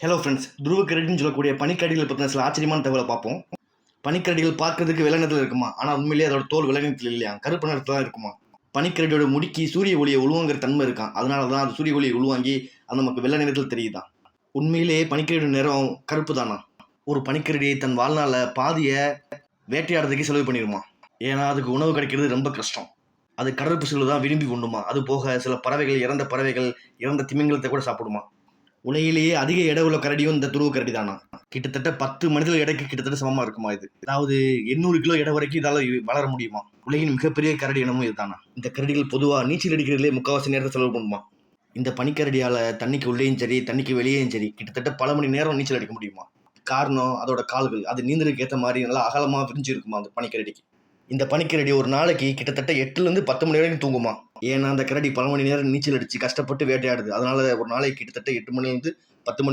Hello friends, துருவ கரடின்னு சொல்லக்கூடிய பனிக்கரடிகள் பற்றின சில ஆச்சரியமான தகவலை பார்ப்போம். பனிக்கரடிகள் பார்க்கறதுக்கு வெள்ளை நிறத்தில் இருக்குமா, ஆனால் உண்மையிலேயே அதோட தோல் வெள்ளை நிறத்தில் இல்லையா, கருப்பு நிறத்தில் தான் இருக்குமா. பனிக்கரடியோட முடிக்கு சூரிய ஒளியை உள்வாங்கிற தன்மை இருக்கான், அதனால தான் அது சூரிய ஒளியை உள்வாங்கி அது நமக்கு வெள்ளை நிறத்தில் தெரியுதான். உண்மையிலேயே பனிக்கரடியோட நிறம் கருப்பு தானா. ஒரு பனிக்கரடி தன் வாழ்நாள பாதியை வேட்டையாடுறதுக்கே செலவு பண்ணிடுமா. ஏன்னா அதுக்கு உணவு கிடைக்கிறது ரொம்ப கஷ்டம். அது கடல் பசுகளை தான் விரும்பி உண்ணுமா. அது போக சில பறவைகள், இறந்த திமிங்கலத்தை கூட சாப்பிடுமா. உலகிலேயே அதிக எடை உள்ள கரடியும் இந்த துருவ கரடி தானா. கிட்டத்தட்ட 10 மனிதர்கள் எடைக்கு கிட்டத்தட்ட சமமா இருக்குமா இது. அதாவது 800 கிலோ எடை வரைக்கும் இதால வளர முடியுமா. உலகின் மிகப்பெரிய கரடி இனமும் இதுதானா. இந்த கரடிகள் பொதுவா நீச்சல் அடிக்கிறதுலே முக்கால்வாசி நேரத்தை செலவு பண்ணுமா. இந்த பனிக்கரடியால தண்ணிக்கு உள்ளேயும் சரி தண்ணிக்கு வெளியேயும் சரி கிட்டத்தட்ட பல மணி நேரம் நீச்சல் அடிக்க முடியுமா. காரணம் அதோட கால்கள், அது நீந்தலுக்கு ஏற்ற மாதிரி நல்லா அகலமா விரிஞ்சு இருக்குமா அந்த பனிக்கரடிக்கு. இந்த பனிக்கரடி ஒரு நாளைக்கு கிட்டத்தட்ட 8லேருந்து 10 மணி நேரம் தூங்குமா. ஏன்னா அந்த கரடி பல மணி நேரம் நீச்சல் அடிச்சு கஷ்டப்பட்டு வேட்டையாடுது, அதனால ஒரு நாளைக்கு கிட்டத்தட்ட 8 மணிலேருந்து 10 மணி